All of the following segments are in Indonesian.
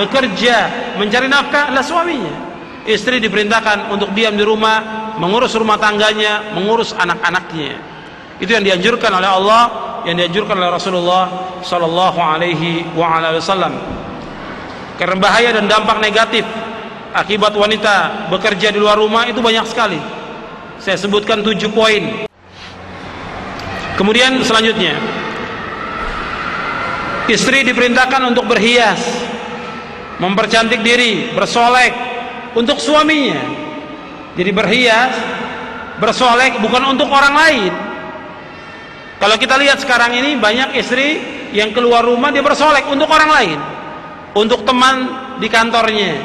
bekerja, mencari nafkah adalah suaminya. Istri diperintahkan untuk diam di rumah, mengurus rumah tangganya, mengurus anak-anaknya. Itu yang dianjurkan oleh Allah, yang dianjurkan oleh Rasulullah sallallahu alaihi wasallam. Karena bahaya dan dampak negatif akibat wanita bekerja di luar rumah itu banyak sekali. Saya sebutkan 7 poin. Kemudian selanjutnya, istri diperintahkan untuk berhias, mempercantik diri, bersolek untuk suaminya. Jadi berhias, bersolek bukan untuk orang lain. Kalau kita lihat sekarang ini banyak istri yang keluar rumah dia bersolek untuk orang lain, untuk teman di kantornya.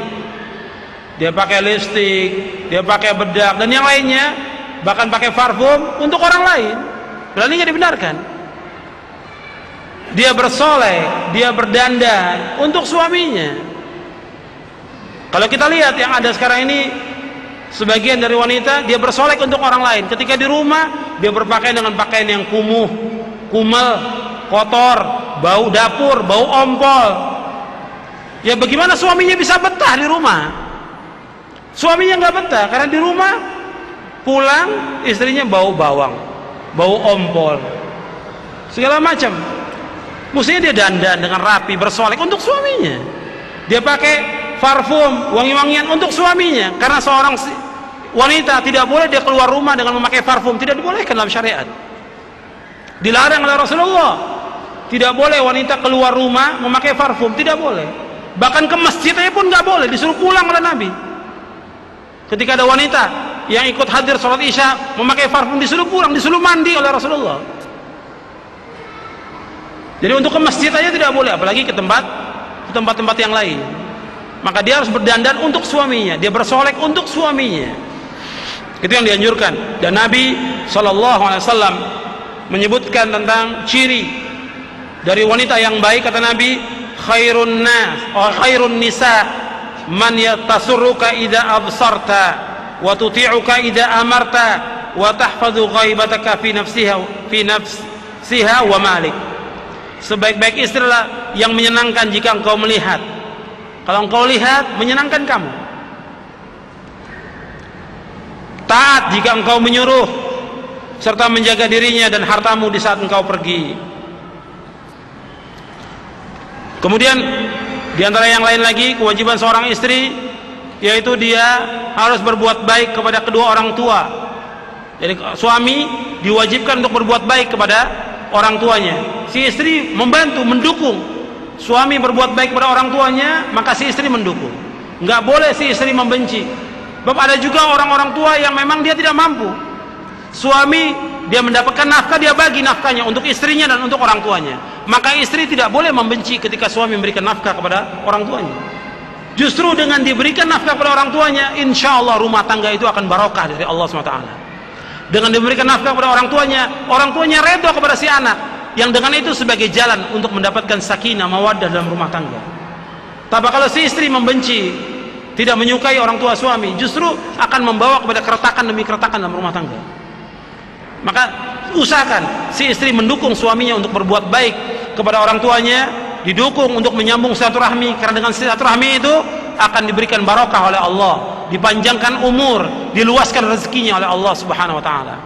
Dia pakai lipstik, dia pakai bedak dan yang lainnya, bahkan pakai parfum untuk orang lain. Berarti nggak dibenarkan. Dia bersolek, dia berdandan untuk suaminya. Kalau kita lihat yang ada sekarang ini, sebagian dari wanita dia bersolek untuk orang lain. Ketika di rumah dia berpakaian dengan pakaian yang kumuh, kumel, kotor, bau dapur, bau ompol. Ya bagaimana suaminya bisa betah di rumah? Suaminya nggak betah karena di rumah pulang istrinya bau bawang, bau ompol, segala macam. Mestinya dia dandan dengan rapi, bersolek untuk suaminya. Dia pakai parfum, wangi-wangian untuk suaminya. Karena seorang wanita tidak boleh dia keluar rumah dengan memakai parfum, tidak dibolehkan dalam syariat. Dilarang oleh Rasulullah. Tidak boleh wanita keluar rumah memakai parfum, tidak boleh. Bahkan ke masjidnya pun nggak boleh, disuruh pulang oleh Nabi. Ketika ada wanita yang ikut hadir sholat isya memakai parfum, disuruh pulang, disuruh mandi oleh Rasulullah. Jadi untuk ke masjid aja tidak boleh, apalagi ke tempat-tempat yang lain. Maka dia harus berdandan untuk suaminya, dia bersolek untuk suaminya. Itu yang dianjurkan. Dan Nabi SAW menyebutkan tentang ciri dari wanita yang baik. Kata Nabi, khairun nas, khairun nisa man yatasurruka idza absarta wa tuti'uka idza amarta wa tahfazu ghaibataka fi nafsiha wa malik. Sebaik-baik istri adalah yang menyenangkan jika engkau melihat. Kalau engkau lihat, menyenangkan kamu. Taat jika engkau menyuruh, serta menjaga dirinya dan hartamu di saat engkau pergi. Kemudian di antara yang lain lagi, kewajiban seorang istri yaitu dia harus berbuat baik kepada kedua orang tua. Jadi suami diwajibkan untuk berbuat baik kepada orang tuanya. Si istri membantu, mendukung. Suami berbuat baik kepada orang tuanya, maka si istri mendukung. Nggak boleh si istri membenci. Sebab ada juga orang-orang tua yang memang dia tidak mampu. Suami dia mendapatkan nafkah, dia bagi nafkahnya untuk istrinya dan untuk orang tuanya. Maka istri tidak boleh membenci ketika suami memberikan nafkah kepada orang tuanya. Justru dengan diberikan nafkah kepada orang tuanya, insya Allah rumah tangga itu akan barokah dari Allah SWT. Dengan diberikan nafkah kepada orang tuanya redha kepada si anak, yang dengan itu sebagai jalan untuk mendapatkan sakinah, mawaddah dalam rumah tangga. Tapi kalau si istri membenci, tidak menyukai orang tua suami, justru akan membawa kepada keretakan demi keretakan dalam rumah tangga. Maka usahakan si istri mendukung suaminya untuk berbuat baik kepada orang tuanya, didukung untuk menyambung silaturahmi, karena dengan silaturahmi itu akan diberikan barokah oleh Allah, dipanjangkan umur, diluaskan rezekinya oleh Allah Subhanahu wa taala.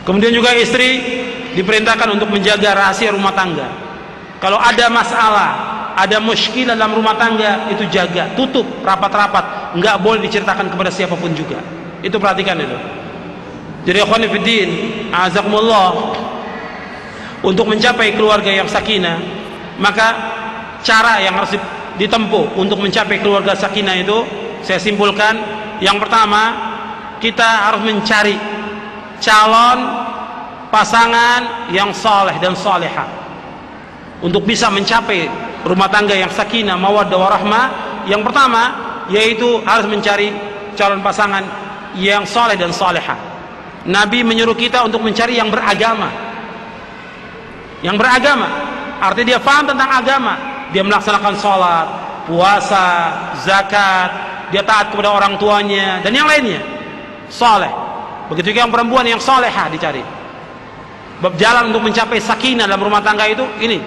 Kemudian juga istri diperintahkan untuk menjaga rahasia rumah tangga. Kalau ada masalah, ada muskilah dalam rumah tangga, itu jaga, tutup rapat-rapat, nggak boleh diceritakan kepada siapapun juga. Itu perhatikan itu. Jadi ikhwan fillah, azakumullah, untuk mencapai keluarga yang sakinah, maka cara yang harus ditempuh untuk mencapai keluarga sakinah itu saya simpulkan, yang pertama, kita harus mencari calon pasangan yang saleh dan salihah untuk bisa mencapai rumah tangga yang sakinah, mawaddah warahmah. Yang pertama yaitu harus mencari calon pasangan yang saleh dan salihah. Nabi menyuruh kita untuk mencari yang beragama. Yang beragama artinya dia paham tentang agama, dia melaksanakan sholat, puasa, zakat, dia taat kepada orang tuanya dan yang lainnya, saleh. Begitu juga yang perempuan yang salehah dicari. Bab jalan untuk mencapai sakinah dalam rumah tangga itu ini.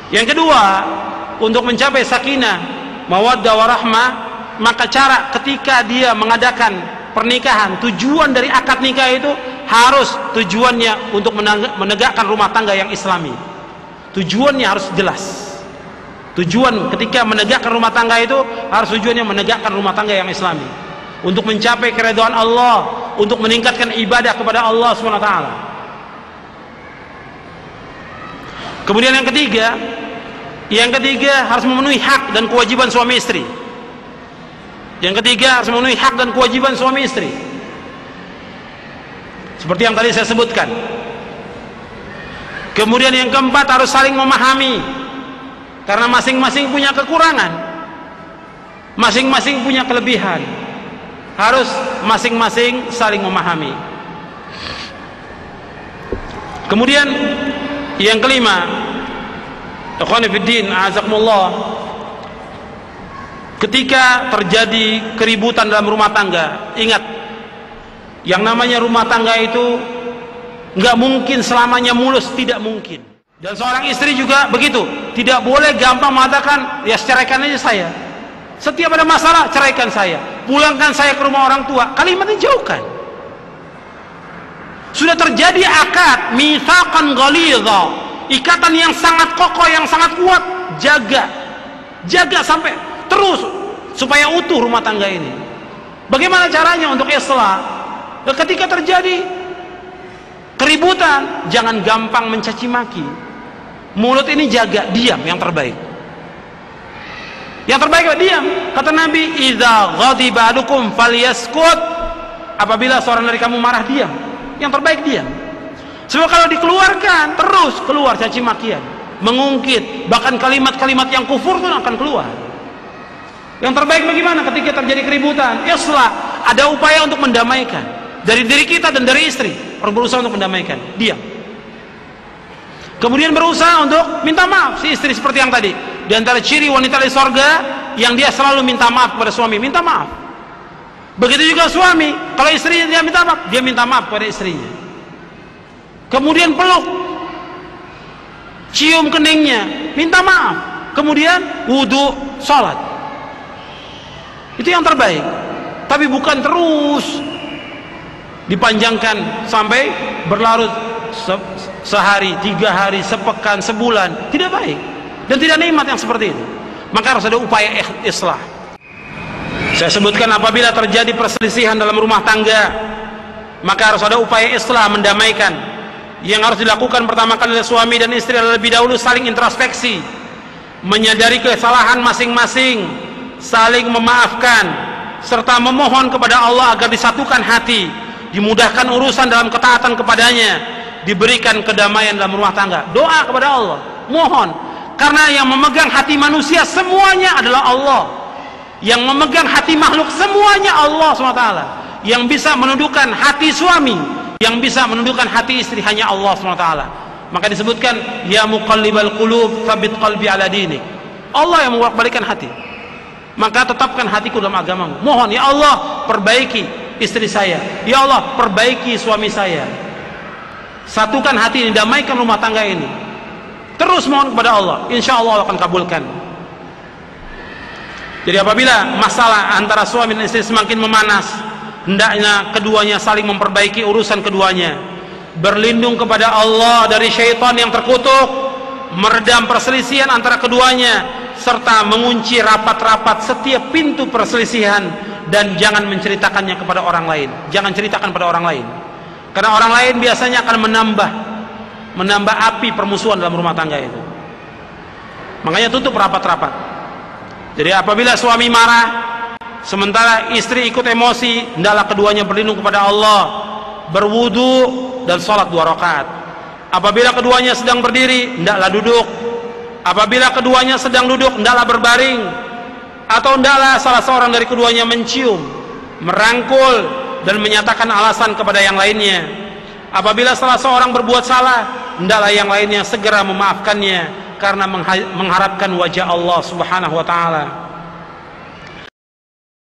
Yang kedua, untuk mencapai sakinah, mawaddah warahmah, maka cara ketika dia mengadakan pernikahan, tujuan dari akad nikah itu harus tujuannya untuk menegakkan rumah tangga yang islami. Tujuannya harus jelas. Tujuan ketika menegakkan rumah tangga itu harus tujuannya menegakkan rumah tangga yang islami, untuk mencapai keridhaan Allah, untuk meningkatkan ibadah kepada Allah SWT. Kemudian yang ketiga harus memenuhi hak dan kewajiban suami istri. Yang ketiga harus memenuhi hak dan kewajiban suami istri, seperti yang tadi saya sebutkan. Kemudian yang keempat harus saling memahami, karena masing-masing punya kekurangan, masing-masing punya kelebihan. Harus masing-masing saling memahami. Kemudian yang kelima, ikhwani fiddin, a'azakumullah, ketika terjadi keributan dalam rumah tangga, ingat, yang namanya rumah tangga itu nggak mungkin selamanya mulus, tidak mungkin. Dan seorang istri juga begitu, tidak boleh gampang mengatakan, ya ceraikan aja saya. Setiap ada masalah, ceraikan saya, pulangkan saya ke rumah orang tua. Kalimatnya jauhkan. Sudah terjadi akad, mitsaqan ghalidha, ikatan yang sangat kokoh, yang sangat kuat, jaga sampai terus supaya utuh rumah tangga ini. Bagaimana caranya untuk islah? Ketika terjadi keributan, jangan gampang mencaci maki. Mulut ini jaga, diam yang terbaik. Yang terbaik diam. Kata Nabi, idza ghadiba ahadukum falyaskut. Apabila seorang dari kamu marah, diam. Yang terbaik diam. Sebab kalau dikeluarkan, terus keluar caci makian, mengungkit, bahkan kalimat-kalimat yang kufur pun akan keluar. Yang terbaik bagaimana ketika terjadi keributan? Islah, ada upaya untuk mendamaikan dari diri kita dan dari istri. Orang berusaha untuk mendamaikan, diam. Kemudian berusaha untuk minta maaf si istri, seperti yang tadi. Di antara ciri wanita di sorga yang dia selalu minta maaf kepada suami, minta maaf. Begitu juga suami, kalau istrinya dia minta maaf kepada istrinya. Kemudian peluk, cium keningnya, minta maaf. Kemudian wudu, sholat. Itu yang terbaik. Tapi bukan terus dipanjangkan sampai berlarut sehari, 3 hari, sepekan, sebulan. Tidak baik. Dan tidak nikmat yang seperti itu. Maka harus ada upaya islah. Saya sebutkan, apabila terjadi perselisihan dalam rumah tangga, maka harus ada upaya islah, mendamaikan. Yang harus dilakukan pertama kali oleh suami dan istri adalah lebih dahulu saling introspeksi, menyadari kesalahan masing-masing, saling memaafkan, serta memohon kepada Allah agar disatukan hati, dimudahkan urusan dalam ketaatan kepadanya, diberikan kedamaian dalam rumah tangga. Doa kepada Allah, mohon. Karena yang memegang hati manusia semuanya adalah Allah. Yang memegang hati makhluk semuanya Allah SWT. Yang bisa menundukkan hati suami, yang bisa menundukkan hati istri hanya Allah SWT. Maka disebutkan, ya muqallibal qulub tsabbit qalbi ala dinik. Allah yang membolak-balikkan hati. Maka tetapkan hatiku dalam agamamu. Mohon, ya Allah, perbaiki istri saya. Ya Allah, perbaiki suami saya. Satukan hati ini, damaikan rumah tangga ini. Terus mohon kepada Allah, insya Allah akan kabulkan. Jadi apabila masalah antara suami dan istri semakin memanas, hendaknya keduanya saling memperbaiki urusan keduanya, berlindung kepada Allah dari syaitan yang terkutuk, meredam perselisihan antara keduanya, serta mengunci rapat-rapat setiap pintu perselisihan, dan jangan menceritakannya kepada orang lain. Jangan ceritakan pada orang lain, karena orang lain biasanya akan menambah api permusuhan dalam rumah tangga itu. Makanya tutup rapat-rapat. Jadi apabila suami marah sementara istri ikut emosi, hendaklah keduanya berlindung kepada Allah, berwudu dan sholat 2 rakaat. Apabila keduanya sedang berdiri, hendaklah duduk. Apabila keduanya sedang duduk, hendaklah berbaring. Atau hendaklah salah seorang dari keduanya mencium, merangkul, dan menyatakan alasan kepada yang lainnya. Apabila salah seorang berbuat salah, hendaklah yang lainnya segera memaafkannya, karena mengharapkan wajah Allah Subhanahu wa ta'ala.